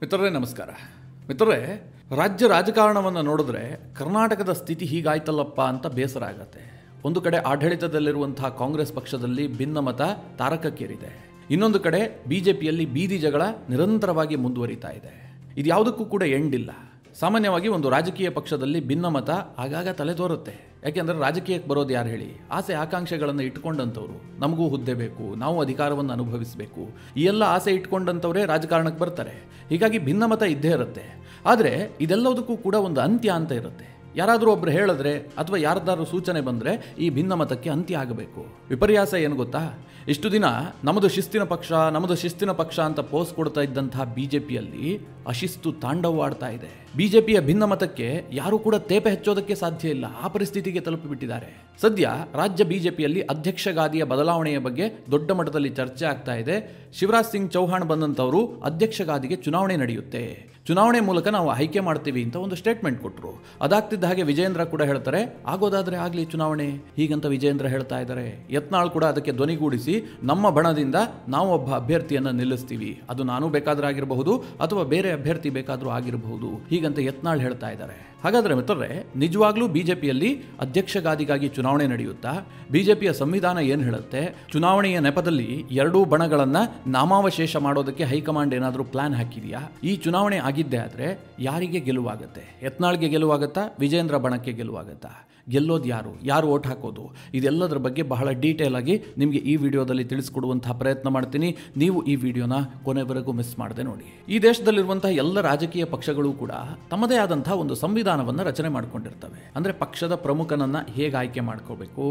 ಮಿತ್ರರೇ ನಮಸ್ಕಾರ. ಮಿತ್ರರೇ, ರಾಜ್ಯ ರಾಜಕಾರಣವನ್ನು ನೋಡಿದ್ರೆ ಕರ್ನಾಟಕದ ಸ್ಥಿತಿ ಹೀಗಾಯ್ತಲ್ಲಪ್ಪ ಅಂತ ಬೇಸರ ಆಗತ್ತೆ. ಒಂದು ಕಡೆ ಆಡಳಿತದಲ್ಲಿರುವಂತಹ ಕಾಂಗ್ರೆಸ್ ಪಕ್ಷದಲ್ಲಿ ಭಿನ್ನಮತ ತಾರಕಕ್ಕೇರಿದೆ. ಇನ್ನೊಂದು ಕಡೆ ಬಿಜೆಪಿಯಲ್ಲಿ ಬೀದಿ ಜಗಳ ನಿರಂತರವಾಗಿ ಮುಂದುವರಿತಾ ಇದೆ. ಇದು ಯಾವುದಕ್ಕೂ ಕೂಡ ಎಂಡಿಲ್ಲ. ಸಾಮಾನ್ಯವಾಗಿ ಒಂದು ರಾಜಕೀಯ ಪಕ್ಷದಲ್ಲಿ ಭಿನ್ನಮತ ಆಗಾಗ ತಲೆ ತೋರುತ್ತೆ. ಯಾಕೆಂದರೆ ರಾಜಕೀಯಕ್ಕೆ ಬರೋದು ಯಾರು ಹೇಳಿ? ಆಸೆ ಆಕಾಂಕ್ಷೆಗಳನ್ನು ಇಟ್ಕೊಂಡಂಥವ್ರು. ನಮಗೂ ಹುದ್ದೆ ಬೇಕು, ನಾವು ಅಧಿಕಾರವನ್ನು ಅನುಭವಿಸಬೇಕು, ಈ ಎಲ್ಲ ಆಸೆ ಇಟ್ಕೊಂಡಂಥವರೇ ರಾಜಕಾರಣಕ್ಕೆ ಬರ್ತಾರೆ. ಹೀಗಾಗಿ ಭಿನ್ನಮತ ಇದ್ದೇ ಇರುತ್ತೆ. ಆದರೆ ಇದೆಲ್ಲದಕ್ಕೂ ಕೂಡ ಒಂದು ಅಂತ್ಯ ಅಂತ ಇರುತ್ತೆ. ಯಾರಾದರೂ ಒಬ್ರು ಹೇಳಿದ್ರೆ ಅಥವಾ ಯಾರ್ದಾದ್ರೂ ಸೂಚನೆ ಬಂದರೆ ಈ ಭಿನ್ನಮತಕ್ಕೆ ಅಂತ್ಯ ಆಗಬೇಕು. ವಿಪರ್ಯಾಸ ಏನು ಗೊತ್ತಾ? ಇಷ್ಟು ದಿನ ನಮ್ಮದು ಶಿಸ್ತಿನ ಪಕ್ಷ ಅಂತ ಪೋಸ್ ಕೊಡ್ತಾ ಇದ್ದಂತಹ ಬಿಜೆಪಿಯಲ್ಲಿ ಅಶಿಸ್ತು ತಾಂಡವವಾಡ್ತಾ ಇದೆ. ಬಿಜೆಪಿಯ ಭಿನ್ನಮತಕ್ಕೆ ಯಾರೂ ಕೂಡ ತೇಪೆ ಹಚ್ಚೋದಕ್ಕೆ ಸಾಧ್ಯ ಇಲ್ಲ. ಆ ಪರಿಸ್ಥಿತಿಗೆ ತಲುಪಿಬಿಟ್ಟಿದ್ದಾರೆ. ಸದ್ಯ ರಾಜ್ಯ ಬಿಜೆಪಿಯಲ್ಲಿ ಅಧ್ಯಕ್ಷ ಗಾದಿಯ ಬದಲಾವಣೆಯ ಬಗ್ಗೆ ದೊಡ್ಡ ಮಟ್ಟದಲ್ಲಿ ಚರ್ಚೆ ಆಗ್ತಾ ಇದೆ. ಶಿವರಾಜ್ ಸಿಂಗ್ ಚೌಹಾಣ್ ಬಂದಂಥವರು ಅಧ್ಯಕ್ಷ ಗಾದಿಗೆ ಚುನಾವಣೆ ನಡೆಯುತ್ತೆ, ಚುನಾವಣೆ ಮೂಲಕ ನಾವು ಆಯ್ಕೆ ಮಾಡ್ತೀವಿ ಅಂತ ಒಂದು ಸ್ಟೇಟ್ಮೆಂಟ್ ಕೊಟ್ಟರು. ಅದಾಗ್ತಿದ್ದ ಹಾಗೆ ವಿಜೇಂದ್ರ ಕೂಡ ಹೇಳ್ತಾರೆ, ಆಗೋದಾದ್ರೆ ಆಗಲಿ ಚುನಾವಣೆ ಹೀಗಂತ ವಿಜೇಂದ್ರ ಹೇಳ್ತಾ ಇದ್ದಾರೆ. ಯತ್ನಾಳ್ ಕೂಡ ಅದಕ್ಕೆ ಧ್ವನಿಗೂಡಿಸಿ ನಮ್ಮ ಬಣದಿಂದ ನಾವು ಒಬ್ಬ ಅಭ್ಯರ್ಥಿಯನ್ನು ನಿಲ್ಲಿಸ್ತೀವಿ, ಅದು ನಾನು ಬೇಕಾದ್ರೂ ಆಗಿರಬಹುದು ಅಥವಾ ಬೇರೆ ಅಭ್ಯರ್ಥಿ ಬೇಕಾದ್ರೂ ಆಗಿರಬಹುದು, ಹೀಗಂತ ಯತ್ನಾಳ್ ಹೇಳ್ತಾ ಇದ್ದಾರೆ. ಹಾಗಾದ್ರೆ ಮಿತ್ರರೇ, ನಿಜವಾಗ್ಲೂ ಬಿಜೆಪಿಯಲ್ಲಿ ಅಧ್ಯಕ್ಷ ಗಾದಿಗಾಗಿ ಚುನಾವಣೆ ನಡೆಯುತ್ತಾ? ಬಿಜೆಪಿಯ ಸಂವಿಧಾನ ಏನು ಹೇಳುತ್ತೆ? ಚುನಾವಣೆಯ ನೆಪದಲ್ಲಿ ಎರಡೂ ಬಣಗಳನ್ನ ನಾಮಾವಶೇಷ ಮಾಡೋದಕ್ಕೆ ಹೈಕಮಾಂಡ್ ಏನಾದರೂ ಪ್ಲಾನ್ ಹಾಕಿದೆಯಾ? ಈ ಚುನಾವಣೆ ಆಗಿದ್ದೇ ಆದ್ರೆ ಯಾರಿಗೆ ಗೆಲುವಾಗುತ್ತೆ? ಯತ್ನಾಳ್ಗೆ ಗೆಲುವಾಗತ್ತಾ? ವಿಜೇಂದ್ರ ಬಣಕ್ಕೆ ಗೆಲುವಾಗತ್ತಾ? ಗೆಲ್ಲೋದು ಯಾರು ಓಟ್ ಹಾಕೋದು? ಇದೆಲ್ಲದರ ಬಗ್ಗೆ ಬಹಳ ಡೀಟೇಲ್ ಆಗಿ ನಿಮಗೆ ಈ ವಿಡಿಯೋದಲ್ಲಿ ತಿಳಿಸ್ಕೊಡುವಂತಹ ಪ್ರಯತ್ನ ಮಾಡ್ತೀನಿ. ನೀವು ಈ ವಿಡಿಯೋನ ಕೊನೆವರೆಗೂ ಮಿಸ್ ಮಾಡದೆ ನೋಡಿ. ಈ ದೇಶದಲ್ಲಿರುವಂತಹ ಎಲ್ಲ ರಾಜಕೀಯ ಪಕ್ಷಗಳು ಕೂಡ ತಮ್ಮದೇ ಆದಂತಹ ಒಂದು ಸಂವಿಧಾನವನ್ನು ರಚನೆ ಮಾಡ್ಕೊಂಡಿರ್ತವೆ. ಅಂದ್ರೆ ಪಕ್ಷದ ಪ್ರಮುಖನನ್ನ ಹೇಗೆ ಆಯ್ಕೆ ಮಾಡ್ಕೋಬೇಕು,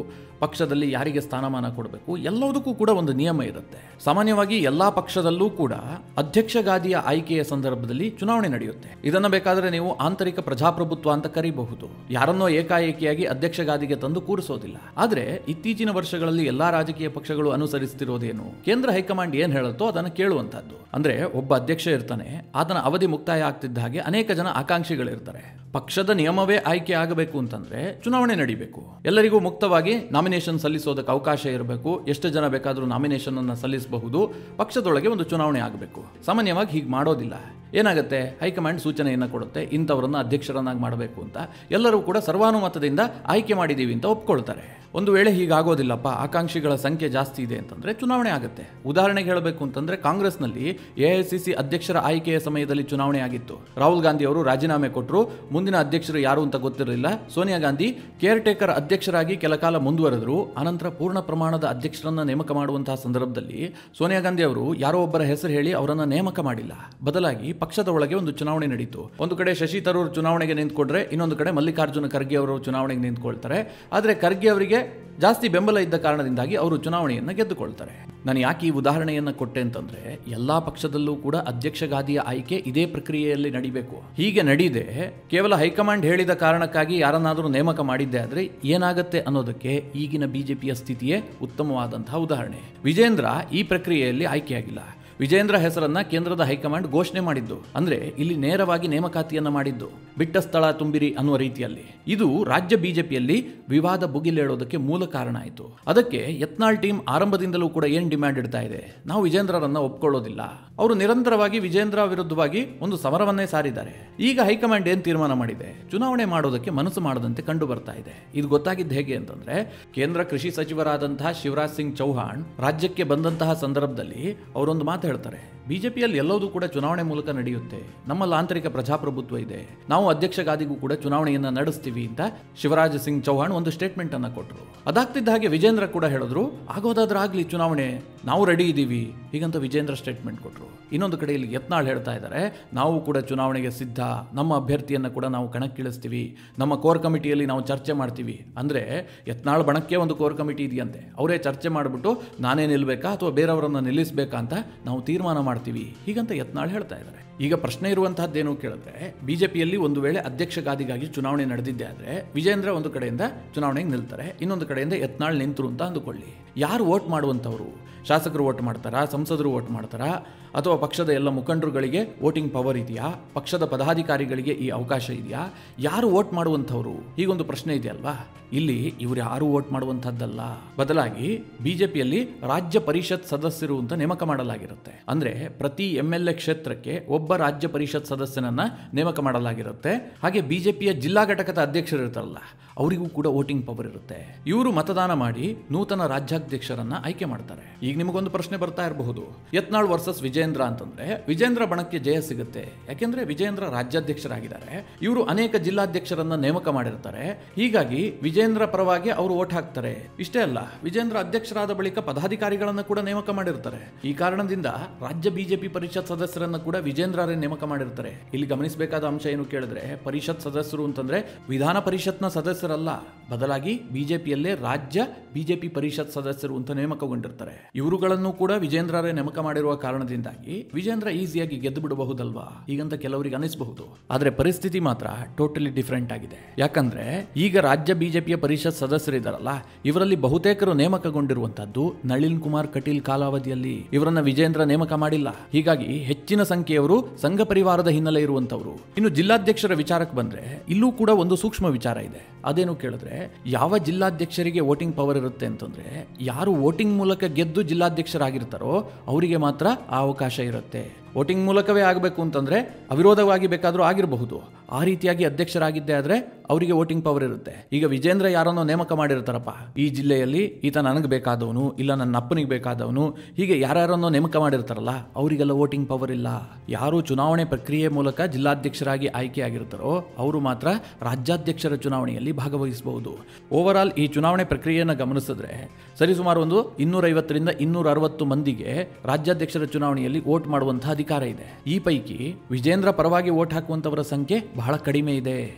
ಪಕ್ಷದಲ್ಲಿ ಯಾರಿಗೆ ಸ್ಥಾನಮಾನ ಕೊಡಬೇಕು, ಎಲ್ಲದಕ್ಕೂ ಕೂಡ ಒಂದು ನಿಯಮ ಇರುತ್ತೆ. ಸಾಮಾನ್ಯವಾಗಿ ಎಲ್ಲಾ ಪಕ್ಷದಲ್ಲೂ ಕೂಡ ಅಧ್ಯಕ್ಷ ಗಾದಿಯ ಆಯ್ಕೆಯ ಸಂದರ್ಭದಲ್ಲಿ ಚುನಾವಣೆ ನಡೆಯುತ್ತೆ. ಇದನ್ನ ಬೇಕಾದ್ರೆ ನೀವು ಆಂತರಿಕ ಪ್ರಜಾಪ್ರಭುತ್ವ ಅಂತ ಕರೀಬಹುದು. ಯಾರನ್ನೋ ಏಕಾಏಕಿಯಾಗಿ ಅಧ್ಯಕ್ಷ ಗಾದಿಗೆ ತಂದು ಕೂರಿಸೋದಿಲ್ಲ. ಆದ್ರೆ ಇತ್ತೀಚಿನ ವರ್ಷಗಳಲ್ಲಿ ಎಲ್ಲಾ ರಾಜಕೀಯ ಪಕ್ಷಗಳು ಅನುಸರಿಸುತ್ತಿರೋದೇನು? ಕೇಂದ್ರ ಹೈಕಮಾಂಡ್ ಏನ್ ಹೇಳುತ್ತೋ ಅದನ್ನು ಕೇಳುವಂತದ್ದು. ಅಂದ್ರೆ ಒಬ್ಬ ಅಧ್ಯಕ್ಷ ಇರ್ತಾನೆ, ಆತನ ಅವಧಿ ಮುಕ್ತಾಯ ಆಗ್ತಿದ್ದ ಹಾಗೆ ಅನೇಕ ಜನ ಆಕಾಂಕ್ಷಿಗಳಿರ್ತಾರೆ. ಪಕ್ಷದ ನಿಯಮವೇ ಆಯ್ಕೆ ಆಗಬೇಕು ಅಂತಂದ್ರೆ ಚುನಾವಣೆ ನಡೀಬೇಕು. ಎಲ್ಲರಿಗೂ ಮುಕ್ತವಾಗಿ ನಾಮಿನೇಷನ್ ಸಲ್ಲಿಸೋದಕ್ಕೆ ಅವಕಾಶ ಇರಬೇಕು. ಎಷ್ಟು ಜನ ಬೇಕಾದರೂ ನಾಮಿನೇಷನ್ ಅನ್ನು ಸಲ್ಲಿಸಬಹುದು. ಪಕ್ಷದೊಳಗೆ ಒಂದು ಚುನಾವಣೆ ಆಗಬೇಕು. ಸಾಮಾನ್ಯವಾಗಿ ಹೀಗೆ ಮಾಡೋದಿಲ್ಲ. ಏನಾಗುತ್ತೆ? ಹೈಕಮಾಂಡ್ ಸೂಚನೆಯನ್ನು ಕೊಡುತ್ತೆ, ಇಂಥವರನ್ನ ಅಧ್ಯಕ್ಷರನ್ನಾಗಿ ಮಾಡಬೇಕು ಅಂತ. ಎಲ್ಲರೂ ಕೂಡ ಸರ್ವಾನುಮತದಿಂದ ಆಯ್ಕೆ ಮಾಡಿದೀವಿ ಅಂತ ಒಪ್ಕೊಳ್ತಾರೆ. ಒಂದು ವೇಳೆ ಹೀಗಾಗೋದಿಲ್ಲಪ್ಪ, ಆಕಾಂಕ್ಷಿಗಳ ಸಂಖ್ಯೆ ಜಾಸ್ತಿ ಇದೆ ಅಂತಂದ್ರೆ ಚುನಾವಣೆ ಆಗುತ್ತೆ. ಉದಾಹರಣೆಗೆ ಹೇಳಬೇಕು ಅಂತಂದ್ರೆ ಕಾಂಗ್ರೆಸ್ನಲ್ಲಿ ಎಐಸಿಸಿ ಅಧ್ಯಕ್ಷರ ಆಯ್ಕೆಯ ಸಮಯದಲ್ಲಿ ಚುನಾವಣೆ ಆಗಿತ್ತು. ರಾಹುಲ್ ಗಾಂಧಿ ಅವರು ರಾಜೀನಾಮೆ ಕೊಟ್ಟರು. ಮುಂದಿನ ಅಧ್ಯಕ್ಷರು ಯಾರು ಅಂತ ಗೊತ್ತಿರಲಿಲ್ಲ. ಸೋನಿಯಾ ಗಾಂಧಿ ಕೇರ್ ಟೇಕರ್ ಅಧ್ಯಕ್ಷರಾಗಿ ಕೆಲ ಕಾಲ ಮುಂದುವರೆದರು. ಅನಂತರ ಪೂರ್ಣ ಪ್ರಮಾಣದ ಅಧ್ಯಕ್ಷರನ್ನ ನೇಮಕ ಮಾಡುವಂತಹ ಸಂದರ್ಭದಲ್ಲಿ ಸೋನಿಯಾ ಗಾಂಧಿ ಅವರು ಯಾರೋ ಒಬ್ಬರ ಹೆಸರು ಹೇಳಿ ಅವರನ್ನ ನೇಮಕ ಮಾಡಿಲ್ಲ. ಬದಲಾಗಿ ಪಕ್ಷದ ಒಳಗೆ ಒಂದು ಚುನಾವಣೆ ನಡೀತು. ಒಂದು ಕಡೆ ಶಶಿ ತರೂರ್ ಚುನಾವಣೆಗೆ ನಿಂತ್ಕೊಂಡ್ರೆ, ಇನ್ನೊಂದು ಕಡೆ ಮಲ್ಲಿಕಾರ್ಜುನ ಖರ್ಗೆ ಅವರು ಚುನಾವಣೆಗೆ ನಿಂತ್ಕೊಳ್ತಾರೆ. ಆದ್ರೆ ಖರ್ಗೆ ಅವರಿಗೆ ಜಾಸ್ತಿ ಬೆಂಬಲ ಇದ್ದ ಕಾರಣದಿಂದಾಗಿ ಅವರು ಚುನಾವಣೆಯನ್ನು ಗೆದ್ದುಕೊಳ್ತಾರೆ. ನಾನು ಯಾಕೆ ಈ ಉದಾಹರಣೆಯನ್ನು ಕೊಟ್ಟೆ ಅಂತಂದ್ರೆ, ಎಲ್ಲಾ ಪಕ್ಷದಲ್ಲೂ ಕೂಡ ಅಧ್ಯಕ್ಷ ಗಾದಿಯ ಆಯ್ಕೆ ಇದೇ ಪ್ರಕ್ರಿಯೆಯಲ್ಲಿ ನಡೀಬೇಕು. ಹೀಗೆ ನಡೀದೆ ಕೇವಲ ಹೈಕಮಾಂಡ್ ಹೇಳಿದ ಕಾರಣಕ್ಕಾಗಿ ಯಾರನ್ನಾದರೂ ನೇಮಕ ಮಾಡಿದ್ದೆ ಆದ್ರೆ ಏನಾಗುತ್ತೆ ಅನ್ನೋದಕ್ಕೆ ಈಗಿನ ಬಿಜೆಪಿಯ ಸ್ಥಿತಿಯೇ ಉತ್ತಮವಾದಂತಹ ಉದಾಹರಣೆ. ವಿಜೇಂದ್ರ ಈ ಪ್ರಕ್ರಿಯೆಯಲ್ಲಿ ಆಯ್ಕೆಯಾಗಿಲ್ಲ. ವಿಜೇಂದ್ರ ಹೆಸರನ್ನ ಕೇಂದ್ರದ ಹೈಕಮಾಂಡ್ ಘೋಷಣೆ ಮಾಡಿದ್ದು. ಅಂದ್ರೆ ಇಲ್ಲಿ ನೇರವಾಗಿ ನೇಮಕಾತಿಯನ್ನ ಮಾಡಿದ್ದು, ಬಿಟ್ಟ ಸ್ಥಳ ತುಂಬಿರಿ ಅನ್ನುವ ರೀತಿಯಲ್ಲಿ. ಇದು ರಾಜ್ಯ ಬಿಜೆಪಿಯಲ್ಲಿ ವಿವಾದ ಭುಗಿಲೇಳೋದಕ್ಕೆ ಮೂಲ ಕಾರಣ ಆಯಿತು. ಅದಕ್ಕೆ ಯತ್ನಾಳ್ ಟೀಮ್ ಆರಂಭದಿಂದಲೂ ಕೂಡ ಏನ್ ಡಿಮ್ಯಾಂಡ್ ಇಡ್ತಾ ಇದೆ? ನಾವು ವಿಜೇಂದ್ರರನ್ನ ಒಪ್ಕೊಳ್ಳೋದಿಲ್ಲ. ಅವರು ನಿರಂತರವಾಗಿ ವಿಜೇಂದ್ರ ವಿರುದ್ಧವಾಗಿ ಒಂದು ಸಮರವನ್ನೇ ಸಾರಿದ್ದಾರೆ. ಈಗ ಹೈಕಮಾಂಡ್ ಏನ್ ತೀರ್ಮಾನ ಮಾಡಿದೆ? ಚುನಾವಣೆ ಮಾಡೋದಕ್ಕೆ ಮನಸ್ಸು ಮಾಡದಂತೆ ಕಂಡು ಬರ್ತಾ ಇದೆ. ಇದು ಗೊತ್ತಾಗಿದ್ದು ಹೇಗೆ ಅಂತಂದ್ರೆ, ಕೇಂದ್ರ ಕೃಷಿ ಸಚಿವರಾದಂತಹ ಶಿವರಾಜ್ ಸಿಂಗ್ ಚೌಹಾಣ್ ರಾಜ್ಯಕ್ಕೆ ಬಂದಂತಹ ಸಂದರ್ಭದಲ್ಲಿ ಅವರೊಂದು ಮಾತು ಹೇಳ್ತಾರೆ, ಬಿಜೆಪಿಯಲ್ಲಿ ಎಲ್ಲವೂ ಕೂಡ ಚುನಾವಣೆ ಮೂಲಕ ನಡೆಯುತ್ತೆ, ನಮ್ಮಲ್ಲಿ ಆಂತರಿಕ ಪ್ರಜಾಪ್ರಭುತ್ವ ಇದೆ, ನಾವು ಅಧ್ಯಕ್ಷ ಗಾದಿಗೂ ಕೂಡ ಚುನಾವಣೆಯನ್ನ ನಡೆಸ್ತೀವಿ ಅಂತ ಶಿವರಾಜ್ ಸಿಂಗ್ ಚೌಹಾಣ್ ಒಂದು ಸ್ಟೇಟ್ಮೆಂಟ್ ಅನ್ನ ಕೊಟ್ಟರು. ಅದಾಗ್ತಿದ್ದ ಹಾಗೆ ವಿಜೇಂದ್ರ ಕೂಡ ಹೇಳಿದ್ರು, ಆಗೋದಾದ್ರೆ ಆಗ್ಲಿ ಚುನಾವಣೆ, ನಾವು ರೆಡಿ ಇದ್ದೀವಿ, ಹೀಗಂತ ವಿಜೇಂದ್ರ ಸ್ಟೇಟ್ಮೆಂಟ್ ಕೊಟ್ಟರು. ಇನ್ನೊಂದು ಕಡೆಯಲ್ಲಿ ಯತ್ನಾಳ್ ಹೇಳ್ತಾ ಇದ್ದಾರೆ, ನಾವು ಕೂಡ ಚುನಾವಣೆಗೆ ಸಿದ್ಧ, ನಮ್ಮ ಅಭ್ಯರ್ಥಿಯನ್ನು ಕೂಡ ನಾವು ಕಣಕ್ಕಿಳಿಸ್ತೀವಿ, ನಮ್ಮ ಕೋರ್ ಕಮಿಟಿಯಲ್ಲಿ ನಾವು ಚರ್ಚೆ ಮಾಡ್ತೀವಿ. ಅಂದ್ರೆ ಯತ್ನಾಳ್ ಬಣಕ್ಕೆ ಒಂದು ಕೋರ್ ಕಮಿಟಿ ಇದೆಯಂತೆ, ಅವರೇ ಚರ್ಚೆ ಮಾಡಿಬಿಟ್ಟು ನಾನೇ ನಿಲ್ಬೇಕಾ ಅಥವಾ ಬೇರೆಯವರನ್ನ ನಿಲ್ಲಿಸಬೇಕಾ ಅಂತ ನಾವು ತೀರ್ಮಾನ ಮಾಡ್ತೀವಿ, ಹೀಗಂತ ಯತ್ನಾಳ್ ಹೇಳ್ತಾ ಇದ್ದಾರೆ. ಈಗ ಪ್ರಶ್ನೆ ಇರುವಂತಹದ್ದೇನು ಕೇಳಿದ್ರೆ, ಬಿಜೆಪಿಯಲ್ಲಿ ಒಂದು ವೇಳೆ ಅಧ್ಯಕ್ಷ ಗಾದಿಗಾಗಿ ಚುನಾವಣೆ ನಡೆದಿದ್ದೆ ಆದ್ರೆ ವಿಜೇಂದ್ರ ಒಂದು ಕಡೆಯಿಂದ ಚುನಾವಣೆಗೆ ನಿಲ್ತಾರೆ, ಇನ್ನೊಂದು ಕಡೆಯಿಂದ ಯತ್ನಾಳ್ ನಿಂತರು ಅಂತ ಅಂದುಕೊಳ್ಳಿ. ಯಾರು ವೋಟ್ ಮಾಡುವಂಥವ್ರು? ಶಾಸಕರು ವೋಟ್ ಮಾಡ್ತಾರಾ? ಸಂಸದರು ವೋಟ್ ಮಾಡ್ತಾರಾ? ಅಥವಾ ಪಕ್ಷದ ಎಲ್ಲ ಮುಖಂಡರುಗಳಿಗೆ ವೋಟಿಂಗ್ ಪವರ್ ಇದೆಯಾ? ಪಕ್ಷದ ಪದಾಧಿಕಾರಿಗಳಿಗೆ ಈ ಅವಕಾಶ ಇದೆಯಾ? ಯಾರು ವೋಟ್ ಮಾಡುವಂಥವ್ರು? ಹೀಗೊಂದು ಪ್ರಶ್ನೆ ಇದೆಯಲ್ವಾ. ಇಲ್ಲಿ ಇವರು ಯಾರು ವೋಟ್ ಮಾಡುವಂಥದ್ದಲ್ಲ, ಬದಲಾಗಿ ಬಿಜೆಪಿಯಲ್ಲಿ ರಾಜ್ಯ ಪರಿಷತ್ ಸದಸ್ಯರು ಅಂತ ನೇಮಕ ಮಾಡಲಾಗಿರುತ್ತೆ. ಅಂದ್ರೆ ಪ್ರತಿ MLA ಕ್ಷೇತ್ರಕ್ಕೆ ಒಬ್ಬ ರಾಜ್ಯ ಪರಿಷತ್ ಸದಸ್ಯನನ್ನ ನೇಮಕ ಮಾಡಲಾಗಿರುತ್ತೆ. ಹಾಗೆ ಬಿಜೆಪಿಯ ಜಿಲ್ಲಾ ಘಟಕದ ಅಧ್ಯಕ್ಷರು ಇರ್ತಾರಲ್ಲ, ಅವರಿಗೂ ಕೂಡ ವೋಟಿಂಗ್ ಪವರ್ ಇರುತ್ತೆ. ಇವರು ಮತದಾನ ಮಾಡಿ ನೂತನ ರಾಜ್ಯಾಧ್ಯಕ್ಷರನ್ನ ಆಯ್ಕೆ ಮಾಡ್ತಾರೆ. ಈಗ ನಿಮಗೊಂದು ಪ್ರಶ್ನೆ ಬರ್ತಾ ಇರಬಹುದು, ಯತ್ನಾಳ್ ವರ್ಸಸ್ ವಿಜೇಂದ್ರ ಅಂತಂದ್ರೆ ವಿಜೇಂದ್ರ ಬಣಕ್ಕೆ ಜಯ ಸಿಗುತ್ತೆ. ಯಾಕೆಂದ್ರೆ ವಿಜೇಂದ್ರ ರಾಜ್ಯಾಧ್ಯಕ್ಷರಾಗಿದ್ದಾರೆ, ಇವರು ಅನೇಕ ಜಿಲ್ಲಾಧ್ಯಕ್ಷರನ್ನ ನೇಮಕ ಮಾಡಿರ್ತಾರೆ. ಹೀಗಾಗಿ ವಿಜೇಂದ್ರ ಪರವಾಗಿ ಅವರು ವೋಟ್ ಹಾಕ್ತಾರೆ. ಇಷ್ಟೇ ಅಲ್ಲ, ವಿಜೇಂದ್ರ ಅಧ್ಯಕ್ಷರಾದ ಬಳಿಕ ಪದಾಧಿಕಾರಿಗಳನ್ನ ಕೂಡ ನೇಮಕ ಮಾಡಿರ್ತಾರೆ. ಈ ಕಾರಣದಿಂದ ರಾಜ್ಯ ಬಿಜೆಪಿ ಪರಿಷತ್ ಸದಸ್ಯರನ್ನ ಕೂಡ ವಿಜೇಂದ್ರರೇ ನೇಮಕ ಮಾಡಿರ್ತಾರೆ. ಇಲ್ಲಿ ಗಮನಿಸಬೇಕಾದ ಅಂಶ ಏನು ಕೇಳಿದ್ರೆ, ಪರಿಷತ್ ಸದಸ್ಯರು ಅಂತಂದ್ರೆ ವಿಧಾನ ಪರಿಷತ್ನ ಸದಸ್ಯರಲ್ಲ, ಬದಲಾಗಿ ಬಿಜೆಪಿಯಲ್ಲೇ ರಾಜ್ಯ ಬಿಜೆಪಿ ಪರಿಷತ್ ಸದಸ್ಯರು ಅಂತ ನೇಮಕಗೊಂಡಿರ್ತಾರೆ. ಇವರುಗಳನ್ನು ಕೂಡ ವಿಜೇಂದ್ರರೇ ನೇಮಕ ಮಾಡಿರುವ ಕಾರಣದಿಂದಾಗಿ ವಿಜೇಂದ್ರ ಈಸಿಯಾಗಿ ಗೆದ್ದು ಬಿಡಬಹುದಲ್ವಾ ಹೀಗಂತ ಕೆಲವರಿಗೆ ಅನಿಸಬಹುದು. ಆದ್ರೆ ಪರಿಸ್ಥಿತಿ ಮಾತ್ರ ಟೋಟಲಿ ಡಿಫರೆಂಟ್ ಆಗಿದೆ. ಯಾಕಂದ್ರೆ ಈಗ ರಾಜ್ಯ ಬಿಜೆಪಿಯ ಪರಿಷತ್ ಸದಸ್ಯರಿದ್ದಾರಲ್ಲ, ಇವರಲ್ಲಿ ಬಹುತೇಕರು ನೇಮಕಗೊಂಡಿರುವಂತದ್ದು ನಳಿನ್ ಕುಮಾರ್ ಕಟೀಲ್ ಕಾಲಾವಧಿಯಲ್ಲಿ. ಇವರನ್ನ ವಿಜೇಂದ್ರ ನೇಮಕ ಮಾಡಿಲ್ಲ. ಹೀಗಾಗಿ ಹೆಚ್ಚಿನ ಸಂಖ್ಯೆಯವರು ಸಂಘ ಪರಿವಾರದ ಹಿನ್ನೆಲೆ ಇರುವಂತವರು. ಇನ್ನು ಜಿಲ್ಲಾಧ್ಯಕ್ಷರ ವಿಚಾರಕ್ಕೆ ಬಂದ್ರೆ ಇಲ್ಲೂ ಕೂಡ ಒಂದು ಸೂಕ್ಷ್ಮ ವಿಚಾರ ಇದೆ. ಅದೇನು ಕೇಳಿದ್ರೆ, ಯಾವ ಜಿಲ್ಲಾಧ್ಯಕ್ಷರಿಗೆ ವೋಟಿಂಗ್ ಪವರ್ ಇರುತ್ತೆ ಅಂತಂದ್ರೆ, ಯಾರು ವೋಟಿಂಗ್ ಮೂಲಕ ಗೆದ್ದು ಜಿಲ್ಲಾಧ್ಯಕ್ಷರಾಗಿರ್ತಾರೋ ಅವರಿಗೆ ಮಾತ್ರ ಆ ಅವಕಾಶ ಇರುತ್ತೆ. ವೋಟಿಂಗ್ ಮೂಲಕವೇ ಆಗಬೇಕು ಅಂತಂದ್ರೆ ಅವಿರೋಧವಾಗಿ ಬೇಕಾದರೂ ಆಗಿರಬಹುದು. ಆ ರೀತಿಯಾಗಿ ಅಧ್ಯಕ್ಷರಾಗಿದ್ದೇ ಆದ್ರೆ ಅವರಿಗೆ ವೋಟಿಂಗ್ ಪವರ್ ಇರುತ್ತೆ. ಈಗ ವಿಜೇಂದ್ರ ಯಾರನ್ನೋ ನೇಮಕ ಮಾಡಿರ್ತಾರಪ್ಪ, ಈ ಜಿಲ್ಲೆಯಲ್ಲಿ ಈತ ನನಗೆ ಬೇಕಾದವನು, ಇಲ್ಲ ನನ್ನ ಅಪ್ಪನಿಗೆ ಬೇಕಾದವನು, ಹೀಗೆ ಯಾರ್ಯಾರನ್ನೋ ನೇಮಕ ಮಾಡಿರ್ತಾರಲ್ಲ, ಅವರಿಗೆಲ್ಲ ವೋಟಿಂಗ್ ಪವರ್ ಇಲ್ಲ. ಯಾರು ಚುನಾವಣೆ ಪ್ರಕ್ರಿಯೆ ಮೂಲಕ ಜಿಲ್ಲಾಧ್ಯಕ್ಷರಾಗಿ ಆಯ್ಕೆ ಆಗಿರ್ತಾರೋ ಅವರು ಮಾತ್ರ ರಾಜ್ಯಾಧ್ಯಕ್ಷರ ಚುನಾವಣೆಯಲ್ಲಿ ಭಾಗವಹಿಸಬಹುದು. ಓವರ್ ಆಲ್ ಈ ಚುನಾವಣೆ ಪ್ರಕ್ರಿಯೆಯನ್ನು ಗಮನಿಸಿದ್ರೆ ಸರಿಸುಮಾರು ಒಂದು 250ರಿಂದ 260 ಮಂದಿಗೆ ರಾಜ್ಯಾಧ್ಯಕ್ಷರ ಚುನಾವಣೆಯಲ್ಲಿ ವೋಟ್ ಮಾಡುವಂತಹ ಅಧಿಕಾರ ಇದೆ. ಈ ಪೈಕಿ ವಿಜೇಂದ್ರ ಪರವಾಗಿ ವೋಟ್ ಹಾಕುವಂತವರ ಸಂಖ್ಯೆ ಬಹಳ ಕಡಿಮೆ ಇದೆ.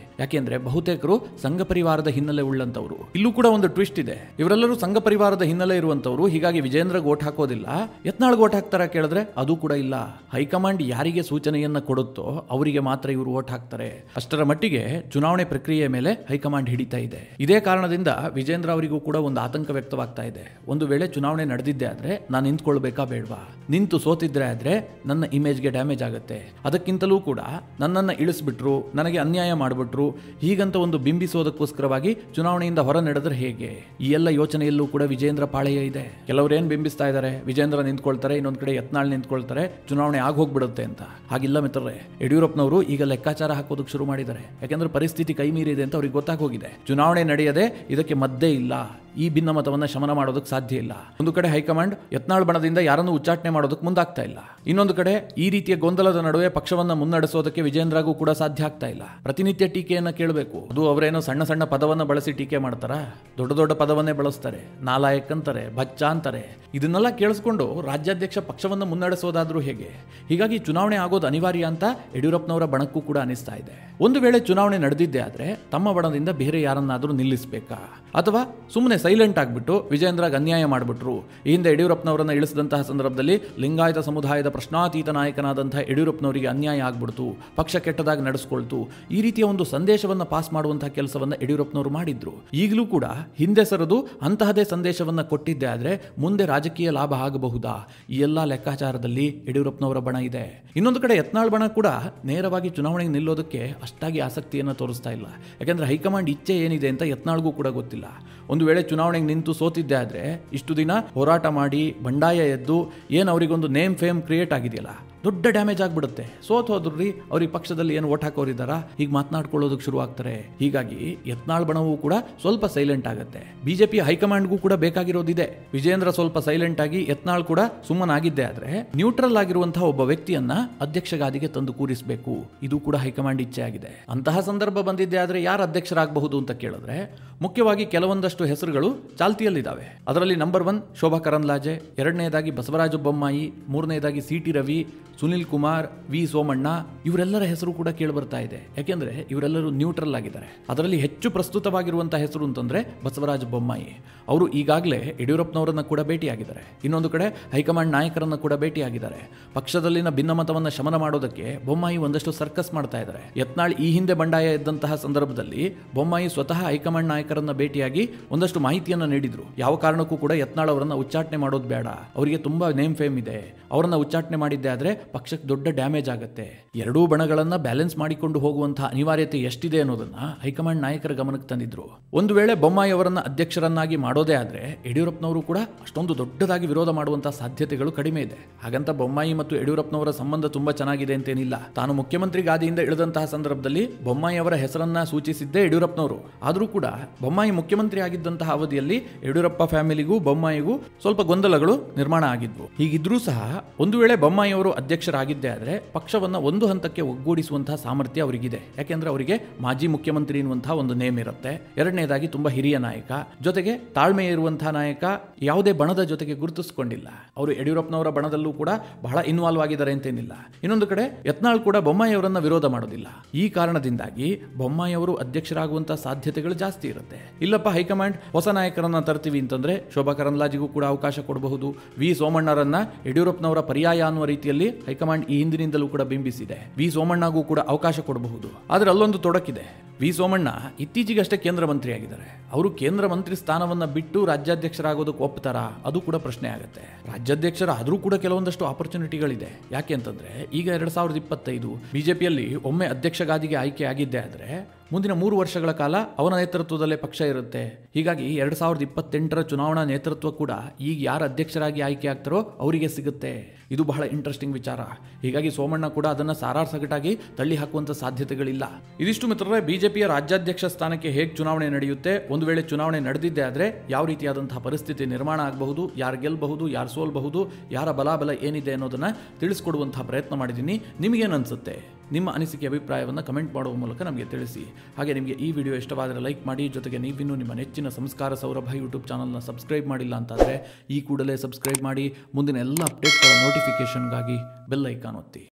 ಯಾಕೆಂದ್ರೆ ಬಹುತೇಕರು ಸಂಘ ಪರಿವಾರದ ಹಿನ್ನೆಲೆ ಉಳ್ಳಂತವರು. ಇಲ್ಲೂ ಕೂಡ ಒಂದು ಟ್ವಿಸ್ಟ್ ಇದೆ. ಇವರೆಲ್ಲರೂ ಸಂಘ ಪರಿವಾರದ ಹಿನ್ನೆಲೆ ಇರುವಂತವರು. ಹೀಗಾಗಿ ವಿಜೇಂದ್ರಗೆ ವೋಟ್ ಹಾಕೋದಿಲ್ಲ. ಯತ್ನಾಳ್ಗೆ ವೋಟ್ ಹಾಕ್ತಾರ ಕೇಳಿದ್ರೆ ಅದು ಕೂಡ ಇಲ್ಲ. ಹೈಕಮಾಂಡ್ ಯಾರಿಗೆ ಸೂಚನೆಯನ್ನ ಕೊಡುತ್ತೋ ಅವರಿಗೆ ಮಾತ್ರ ಇವರು ವೋಟ್ ಹಾಕ್ತಾರೆ. ಅಷ್ಟರ ಮಟ್ಟಿಗೆ ಚುನಾವಣೆ ಪ್ರಕ್ರಿಯೆ ಮೇಲೆ ಹೈಕಮಾಂಡ್ ಹಿಡಿತಾ ಇದೆ. ಇದೇ ಕಾರಣದಿಂದ ವಿಜೇಂದ್ರ ಅವರಿಗೂ ಕೂಡ ಒಂದು ಆತಂಕ ವ್ಯಕ್ತವಾಗ್ತಾ ಇದೆ. ಒಂದು ವೇಳೆ ಚುನಾವಣೆ ನಡೆದಿದ್ದೆ ಆದ್ರೆ ನಾನು ನಿಂತ್ಕೊಳ್ಬೇಕಾ ಬೇಡವಾ? ನಿಂತು ಸೋತಿದ್ರೆ ಆದ್ರೆ ನನ್ನ ಇಮೇಜ್ಗೆ ಡ್ಯಾಮೇಜ್ ಆಗುತ್ತೆ. ಅದಕ್ಕಿಂತಲೂ ಕೂಡ ನನ್ನನ್ನು ಇಳಿಸ್ಬಿಟ್ರು, ನನಗೆ ಅನ್ಯಾಯ ಮಾಡಿಬಿಟ್ರು, ಹೀಗಂತ ಒಂದು ಬಿಂಬಿಸೋದಕ್ಕೋಸ್ಕರವಾಗಿ ಚುನಾವಣೆಯಿಂದ ಹೊರ ನಡೆದ್ರೆ ಹೇಗೆ? ಈ ಎಲ್ಲ ಯೋಚನೆಯಲ್ಲೂ ಕೂಡ ವಿಜೇಂದ್ರ ಪಾಳೆಯ ಇದೆ. ಕೆಲವರು ಏನ್ ಬಿಂಬಿಸ್ತಾ ಇದ್ದಾರೆ, ವಿಜೇಂದ್ರ ನಿಂತ್ಕೊಳ್ತಾರೆ, ಇನ್ನೊಂದ್ ಕಡೆ ಯತ್ನಾಳ್ ನಿಂತ್ಕೊಳ್ತಾರೆ, ಚುನಾವಣೆ ಆಗೋಗ್ಬಿಡುತ್ತೆ ಅಂತ. ಹಾಗಿಲ್ಲ ಮಿತ್ರರೇ, ಯಡಿಯೂರಪ್ಪನವರು ಈಗ ಲೆಕ್ಕಾಚಾರ ಹಾಕೋದಕ್ಕೆ ಶುರು ಮಾಡಿದ್ದಾರೆ. ಯಾಕಂದ್ರೆ ಪರಿಸ್ಥಿತಿ ಕೈ ಮೀರಿದೆ ಅಂತ ಅವ್ರಿಗೆ ಗೊತ್ತಾಗೋಗಿದೆ. ಚುನಾವಣೆ ನಡೆಯದೆ ಇದಕ್ಕೆ ಮದ್ದೇ ಇಲ್ಲ. ಈ ಭಿನ್ನಮತವನ್ನ ಶಮನ ಮಾಡೋದಕ್ಕೆ ಸಾಧ್ಯ ಇಲ್ಲ. ಒಂದು ಕಡೆ ಹೈಕಮಾಂಡ್ ಯತ್ನಾಳ್ ಬಣದಿಂದ ಯಾರನ್ನು ಉಚ್ಚಾಟನೆ ಮಾಡೋದಕ್ಕೆ ಮುಂದಾಗ್ತಾ ಇಲ್ಲ. ಇನ್ನೊಂದು ಕಡೆ ಈ ರೀತಿಯ ಗೊಂದಲದ ನಡುವೆ ಪಕ್ಷವನ್ನ ಮುನ್ನಡೆಸೋದಕ್ಕೆ ವಿಜೇಂದ್ರಗೂ ಕೂಡ ಸಾಧ್ಯ ಆಗ್ತಾ ಇಲ್ಲ. ಪ್ರತಿನಿತ್ಯ ಟೀಕೆಯನ್ನ ಕೇಳಬೇಕು. ಅದು ಅವರೇನೋ ಸಣ್ಣ ಸಣ್ಣ ಪದವನ್ನ ಬಳಸಿ ಟೀಕೆ ಮಾಡ್ತಾರ? ದೊಡ್ಡ ದೊಡ್ಡ ಪದವನ್ನೇ ಬಳಸ್ತಾರೆ. ನಾಲಾಯಕ್ ಅಂತಾರೆ, ಬಚ್ಚ ಅಂತಾರೆ. ಇದನ್ನೆಲ್ಲ ಕೇಳಿಸ್ಕೊಂಡು ರಾಜ್ಯಾಧ್ಯಕ್ಷ ಪಕ್ಷವನ್ನು ಮುನ್ನಡೆಸೋದಾದ್ರೂ ಹೇಗೆ? ಹೀಗಾಗಿ ಚುನಾವಣೆ ಆಗೋದು ಅನಿವಾರ್ಯ ಅಂತ ಯಡಿಯೂರಪ್ಪನವರ ಬಣಕ್ಕೂ ಕೂಡ ಅನಿಸ್ತಾ ಇದೆ. ಒಂದು ವೇಳೆ ಚುನಾವಣೆ ನಡೆದಿದ್ದೆ ಆದ್ರೆ ತಮ್ಮ ಬಣದಿಂದ ಬೇರೆ ಯಾರನ್ನಾದ್ರೂ ನಿಲ್ಲಿಸಬೇಕಾ, ಅಥವಾ ಸುಮ್ಮನೆ ಸೈಲೆಂಟ್ ಆಗಿಬಿಟ್ಟು ವಿಜೇಂದ್ರಗೆ ಅನ್ಯಾಯ ಮಾಡಿಬಿಟ್ರು? ಈ ಹಿಂದೆ ಯಡಿಯೂರಪ್ಪನವರನ್ನ ಇಳಿಸಿದಂತಹ ಸಂದರ್ಭದಲ್ಲಿ ಲಿಂಗಾಯತ ಸಮುದಾಯದ ಪ್ರಶ್ನಾತೀತ ನಾಯಕನಾದಂತಹ ಯಡಿಯೂರಪ್ಪನವರಿಗೆ ಅನ್ಯಾಯ ಆಗ್ಬಿಡ್ತು, ಪಕ್ಷ ಕೆಟ್ಟದಾಗಿ ನಡೆಸ್ಕೊಳ್ತು, ಈ ರೀತಿಯ ಒಂದು ಸಂದೇಶವನ್ನ ಪಾಸ್ ಮಾಡುವಂತಹ ಕೆಲಸವನ್ನ ಯಡಿಯೂರಪ್ಪನವರು ಮಾಡಿದ್ರು. ಈಗಲೂ ಕೂಡ ಹಿಂದೆ ಸರಿದು ಅಂತಹದೇ ಸಂದೇಶವನ್ನ ಕೊಟ್ಟಿದ್ದೆ ಆದ್ರೆ ಮುಂದೆ ರಾಜಕೀಯ ಲಾಭ ಆಗಬಹುದಾ? ಈ ಎಲ್ಲಾ ಲೆಕ್ಕಾಚಾರದಲ್ಲಿ ಯಡಿಯೂರಪ್ಪನವರ ಬಣ ಇದೆ. ಇನ್ನೊಂದು ಕಡೆ ಯತ್ನಾಳ್ ಬಣ ಕೂಡ ನೇರವಾಗಿ ಚುನಾವಣೆಗೆ ನಿಲ್ಲೋದಕ್ಕೆ ಅಷ್ಟಾಗಿ ಆಸಕ್ತಿಯನ್ನು ತೋರಿಸ್ತಾ ಇಲ್ಲ. ಯಾಕಂದ್ರೆ ಹೈಕಮಾಂಡ್ ಇಚ್ಛೆ ಏನಿದೆ ಅಂತ ಯತ್ನಾಳ್ಗೂ ಕೂಡ ಗೊತ್ತಿಲ್ಲ. ಒಂದು ವೇಳೆ ಚುನಾವಣೆಗೆ ನಿಂತು ಸೋತಿದ್ದೆ ಆದ್ರೆ ಇಷ್ಟು ದಿನ ಹೋರಾಟ ಮಾಡಿ ಬಂಡಾಯ ಎದ್ದು ಏನು ಅವರಿಗೊಂದು ನೇಮ್ ಫೇಮ್ ಕ್ರಿಯೇಟ್ ಆಗಿದೆಯಲ್ಲ, ದೊಡ್ಡ ಡ್ಯಾಮೇಜ್ ಆಗ್ಬಿಡುತ್ತೆ. ಸೋತ್ ಹೋದ್ರಿ ಅವ್ರಿಗೆ ಪಕ್ಷದಲ್ಲಿ ಏನು ಓಟ್ ಹಾಕೋರಿದ್ದಾರ, ಹೀಗೆ ಮಾತನಾಡ್ಕೊಳ್ಳೋದಕ್ಕೆ ಶುರು ಆಗ್ತಾರೆ. ಹೀಗಾಗಿ ಯತ್ನಾಳ್ ಬಣವೂ ಕೂಡ ಸ್ವಲ್ಪ ಸೈಲೆಂಟ್ ಆಗುತ್ತೆ. ಬಿಜೆಪಿ ಹೈಕಮಾಂಡ್ಗೂ ಕೂಡ ಬೇಕಾಗಿರೋದಿದೆ. ವಿಜೇಂದ್ರ ಸ್ವಲ್ಪ ಸೈಲೆಂಟ್ ಆಗಿ, ಯತ್ನಾಳ್ ಕೂಡ ಸುಮ್ಮನಾಗಿದ್ದೆ ಆದ್ರೆ ನ್ಯೂಟ್ರಲ್ ಆಗಿರುವಂತಹ ಒಬ್ಬ ವ್ಯಕ್ತಿಯನ್ನ ಅಧ್ಯಕ್ಷ ಗಾದಿಗೆ ತಂದು ಕೂರಿಸಬೇಕು. ಇದು ಕೂಡ ಹೈಕಮಾಂಡ್ ಇಚ್ಛೆ ಆಗಿದೆ. ಅಂತಹ ಸಂದರ್ಭ ಬಂದಿದ್ದೆ ಆದ್ರೆ ಯಾರು ಅಧ್ಯಕ್ಷರಾಗಬಹುದು ಅಂತ ಕೇಳಿದ್ರೆ ಮುಖ್ಯವಾಗಿ ಕೆಲವೊಂದಷ್ಟು ಹೆಸರುಗಳು ಚಾಲ್ತಿಯಲ್ಲಿದ್ದಾವೆ. ಅದರಲ್ಲಿ ನಂಬರ್ 1 ಶೋಭಾ ಕರಂದ್ಲಾಜೆ, ಎರಡನೇದಾಗಿ ಬಸವರಾಜ ಬೊಮ್ಮಾಯಿ, ಮೂರನೇದಾಗಿ ಸಿ.ಟಿ. ರವಿ, ಸುನಿಲ್ ಕುಮಾರ್, ವಿ ಸೋಮಣ್ಣ, ಇವರೆಲ್ಲರ ಹೆಸರು ಕೂಡ ಕೇಳಿಬರ್ತಾ ಇದೆ. ಯಾಕೆಂದ್ರೆ ಇವರೆಲ್ಲರೂ ನ್ಯೂಟ್ರಲ್ ಆಗಿದ್ದಾರೆ. ಅದರಲ್ಲಿ ಹೆಚ್ಚು ಪ್ರಸ್ತುತವಾಗಿರುವಂತಹ ಹೆಸರು ಅಂತಂದ್ರೆ ಬಸವರಾಜ ಬೊಮ್ಮಾಯಿ. ಅವರು ಈಗಾಗಲೇ ಯಡಿಯೂರಪ್ಪನವರನ್ನ ಕೂಡ ಭೇಟಿಯಾಗಿದ್ದಾರೆ. ಇನ್ನೊಂದು ಕಡೆ ಹೈಕಮಾಂಡ್ ನಾಯಕರನ್ನ ಕೂಡ ಭೇಟಿಯಾಗಿದ್ದಾರೆ. ಪಕ್ಷದಲ್ಲಿನ ಭಿನ್ನಮತವನ್ನ ಶಮನ ಮಾಡೋದಕ್ಕೆ ಬೊಮ್ಮಾಯಿ ಒಂದಷ್ಟು ಸರ್ಕಸ್ ಮಾಡ್ತಾ ಇದ್ದಾರೆ. ಯತ್ನಾಳ್ ಈ ಹಿಂದೆ ಬಂಡಾಯ ಎದ್ದಂತಹ ಸಂದರ್ಭದಲ್ಲಿ ಬೊಮ್ಮಾಯಿ ಸ್ವತಃ ಹೈಕಮಾಂಡ್ ನಾಯಕರ ನಾಯಕರನ್ನ ಭೇಟಿಯಾಗಿ ಒಂದಷ್ಟು ಮಾಹಿತಿಯನ್ನು ನೀಡಿದ್ರು. ಯಾವ ಕಾರಣಕ್ಕೂ ಕೂಡ ಯತ್ನಾಳ್ ಅವರನ್ನ ಉಚ್ಚಾಟನೆ ಮಾಡೋದು ಬೇಡ, ಅವರಿಗೆ ತುಂಬಾ ನೇಮ್ ಫೇಮ್ ಇದೆ, ಅವರನ್ನ ಉಚ್ಚಾಟನೆ ಮಾಡಿದ್ದೆ ಆದ್ರೆ ಪಕ್ಷಕ್ಕೆ ದೊಡ್ಡ ಡ್ಯಾಮೇಜ್ ಆಗುತ್ತೆ. ಎರಡೂ ಬಣಗಳನ್ನ ಬ್ಯಾಲೆನ್ಸ್ ಮಾಡಿಕೊಂಡು ಹೋಗುವಂತಹ ಅನಿವಾರ್ಯತೆ ಎಷ್ಟಿದೆ ಅನ್ನೋದನ್ನ ಹೈಕಮಾಂಡ್ ನಾಯಕರ ಗಮನಕ್ಕೆ ತಂದಿದ್ರು. ಒಂದು ವೇಳೆ ಬೊಮ್ಮಾಯಿ ಅವರನ್ನ ಅಧ್ಯಕ್ಷರನ್ನಾಗಿ ಮಾಡೋದೇ ಆದ್ರೆ ಯಡಿಯೂರಪ್ಪನವರು ಕೂಡ ಅಷ್ಟೊಂದು ದೊಡ್ಡದಾಗಿ ವಿರೋಧ ಮಾಡುವಂತಹ ಸಾಧ್ಯತೆಗಳು ಕಡಿಮೆ ಇದೆ. ಹಾಗಂತ ಬೊಮ್ಮಾಯಿ ಮತ್ತು ಯಡಿಯೂರಪ್ಪನವರ ಸಂಬಂಧ ತುಂಬಾ ಚೆನ್ನಾಗಿದೆ ಅಂತೇನಿಲ್ಲ. ತಾನು ಮುಖ್ಯಮಂತ್ರಿ ಗಾದಿಯಿಂದ ಇಳಿದಂತಹ ಸಂದರ್ಭದಲ್ಲಿ ಬೊಮ್ಮಾಯಿ ಅವರ ಹೆಸರನ್ನ ಸೂಚಿಸಿದ್ದೇ ಯಡಿಯೂರಪ್ಪನವರು. ಆದರೂ ಕೂಡ ಬೊಮ್ಮಾಯಿ ಮುಖ್ಯಮಂತ್ರಿ ಆಗಿದ್ದಂತಹ ಅವಧಿಯಲ್ಲಿ ಯಡಿಯೂರಪ್ಪ ಫ್ಯಾಮಿಲಿಗೂ ಬೊಮ್ಮಾಯಿಗೂ ಸ್ವಲ್ಪ ಗೊಂದಲಗಳು ನಿರ್ಮಾಣ ಆಗಿದ್ವು. ಹೀಗಿದ್ರೂ ಸಹ ಒಂದು ವೇಳೆ ಬೊಮ್ಮಾಯಿ ಅವರು ಅಧ್ಯಕ್ಷರಾಗಿದ್ದೇ ಆದ್ರೆ ಪಕ್ಷವನ್ನ ಒಂದು ಹಂತಕ್ಕೆ ಒಗ್ಗೂಡಿಸುವಂತಹ ಸಾಮರ್ಥ್ಯ ಅವರಿಗಿದೆ. ಯಾಕೆಂದ್ರೆ ಅವರಿಗೆ ಮಾಜಿ ಮುಖ್ಯಮಂತ್ರಿ ಎನ್ನುವಂತಹ ಒಂದು ನೇಮ್ ಇರುತ್ತೆ. ಎರಡನೇದಾಗಿ ತುಂಬಾ ಹಿರಿಯ ನಾಯಕ, ಜೊತೆಗೆ ತಾಳ್ಮೆ ಇರುವಂತಹ ನಾಯಕ, ಯಾವುದೇ ಬಣದ ಜೊತೆಗೆ ಗುರುತಿಸಿಕೊಂಡಿಲ್ಲ. ಅವರು ಯಡಿಯೂರಪ್ಪನವರ ಬಣದಲ್ಲೂ ಕೂಡ ಬಹಳ ಇನ್ವಾಲ್ವ್ ಆಗಿದ್ದಾರೆ ಅಂತೇನಿಲ್ಲ. ಇನ್ನೊಂದು ಕಡೆ ಯತ್ನಾಳ್ ಕೂಡ ಬೊಮ್ಮಾಯಿ ಅವರನ್ನ ವಿರೋಧ ಮಾಡೋದಿಲ್ಲ. ಈ ಕಾರಣದಿಂದಾಗಿ ಬೊಮ್ಮಾಯಿ ಅವರು ಅಧ್ಯಕ್ಷರಾಗುವಂತಹ ಸಾಧ್ಯತೆಗಳು ಜಾಸ್ತಿ ಇರುತ್ತೆ. ಇಲ್ಲಪ್ಪ ಹೈಕಮಾಂಡ್ ಹೊಸ ನಾಯಕರನ್ನ ತರ್ತೀವಿ ಅಂತಂದ್ರೆ ಶೋಭಾ ಕರಂದ್ಲಾಜಿಗೂ ಕೂಡ ಅವಕಾಶ ಕೊಡಬಹುದು. ವಿ ಸೋಮಣ್ಣರನ್ನ ಯಡಿಯೂರಪ್ಪನವರ ಪರ್ಯಾಯ ಅನ್ನುವ ರೀತಿಯಲ್ಲಿ ಹೈಕಮಾಂಡ್ ಈ ಹಿಂದಿನಿಂದಲೂ ಕೂಡ ಬಿಂಬಿಸಿದೆ. ವಿ ಸೋಮಣ್ಣಗೂ ಕೂಡ ಅವಕಾಶ ಕೊಡಬಹುದು. ಆದ್ರೆ ಅಲ್ಲೊಂದು ತೊಡಕಿದೆ. ವಿ ಸೋಮಣ್ಣ ಇತ್ತೀಚೆಗಷ್ಟೇ ಕೇಂದ್ರ ಮಂತ್ರಿ ಆಗಿದ್ದಾರೆ. ಅವರು ಕೇಂದ್ರ ಮಂತ್ರಿ ಸ್ಥಾನವನ್ನ ಬಿಟ್ಟು ರಾಜ್ಯಾಧ್ಯಕ್ಷರಾಗೋದಕ್ಕೆ ಒಪ್ತಾರಾ? ಅದು ಕೂಡ ಪ್ರಶ್ನೆ ಆಗುತ್ತೆ. ರಾಜ್ಯಾಧ್ಯಕ್ಷರಾದ್ರೂ ಕೂಡ ಕೆಲವೊಂದಷ್ಟು ಆಪರ್ಚುನಿಟಿಗಳಿದೆ. ಯಾಕೆ ಅಂತಂದ್ರೆ ಈಗ 2025 ಬಿಜೆಪಿಯಲ್ಲಿ ಒಮ್ಮೆ ಅಧ್ಯಕ್ಷ ಗಾದಿಗೆ ಆಯ್ಕೆ ಆಗಿದ್ದೆ ಆದ್ರೆ ಮುಂದಿನ 3 ವರ್ಷಗಳ ಕಾಲ ಅವನ ನೇತೃತ್ವದಲ್ಲೇ ಪಕ್ಷ ಇರುತ್ತೆ. ಹೀಗಾಗಿ 2028ರ ಚುನಾವಣಾ ನೇತೃತ್ವ ಕೂಡ ಈಗ ಯಾರು ಅಧ್ಯಕ್ಷರಾಗಿ ಆಯ್ಕೆ ಆಗ್ತಾರೋ ಅವರಿಗೆ ಸಿಗುತ್ತೆ. ಇದು ಬಹಳ ಇಂಟ್ರೆಸ್ಟಿಂಗ್ ವಿಚಾರ. ಹೀಗಾಗಿ ಸೋಮಣ್ಣ ಕೂಡ ಅದನ್ನ ಸಾರಾಸಗಟಾಗಿ ತಳ್ಳಿ ಹಾಕುವಂತ ಸಾಧ್ಯತೆಗಳಿಲ್ಲ. ಇದಿಷ್ಟು ಮಿತ್ರರೇ, ಬಿಜೆಪಿಯ ರಾಜ್ಯಾಧ್ಯಕ್ಷ ಸ್ಥಾನಕ್ಕೆ ಹೇಗೆ ಚುನಾವಣೆ ನಡೆಯುತ್ತೆ, ಒಂದು ವೇಳೆ ಚುನಾವಣೆ ನಡೆದಿದ್ದೆ ಆದ್ರೆ ಯಾವ ರೀತಿಯಾದಂತಹ ಪರಿಸ್ಥಿತಿ ನಿರ್ಮಾಣ ಆಗಬಹುದು, ಯಾರು ಗೆಲ್ಲಬಹುದು, ಯಾರು ಸೋಲ್ಬಹುದು, ಯಾರ ಬಲಾಬಲ ಏನಿದೆ ಅನ್ನೋದನ್ನ ತಿಳಿಸ್ಕೊಡುವಂತಹ ಪ್ರಯತ್ನ ಮಾಡಿದ್ದೀನಿ. ನಿಮಗೇನು ಅನ್ಸುತ್ತೆ? ನಿಮ್ಮ ಅನಿಸಿಕೆ ಅಭಿಪ್ರಾಯವನ್ನು ಕಮೆಂಟ್ ಮಾಡುವ ಮೂಲಕ ನಮಗೆ ತಿಳಿಸಿ. ಹಾಗೆ ನಿಮಗೆ ಈ ವಿಡಿಯೋ ಇಷ್ಟವಾದರೆ ಲೈಕ್ ಮಾಡಿ. ಜೊತೆಗೆ ನೀವಿನ್ನೂ ನಿಮ್ಮ ನೆಚ್ಚಿನ ಸಂಸ್ಕಾರ ಸೌರಭ ಯೂಟ್ಯೂಬ್ ಚಾನಲ್ನ ಸಬ್ಸ್ಕ್ರೈಬ್ ಮಾಡಿಲ್ಲ ಅಂತಾದರೆ ಈ ಕೂಡಲೇ ಸಬ್ಸ್ಕ್ರೈಬ್ ಮಾಡಿ. ಮುಂದಿನ ಎಲ್ಲ ಅಪ್ಡೇಟ್ಗಳ ನೋಟಿಫಿಕೇಷನ್ಗಾಗಿ ಬೆಲ್ ಐಕಾನ್ ಒತ್ತಿ.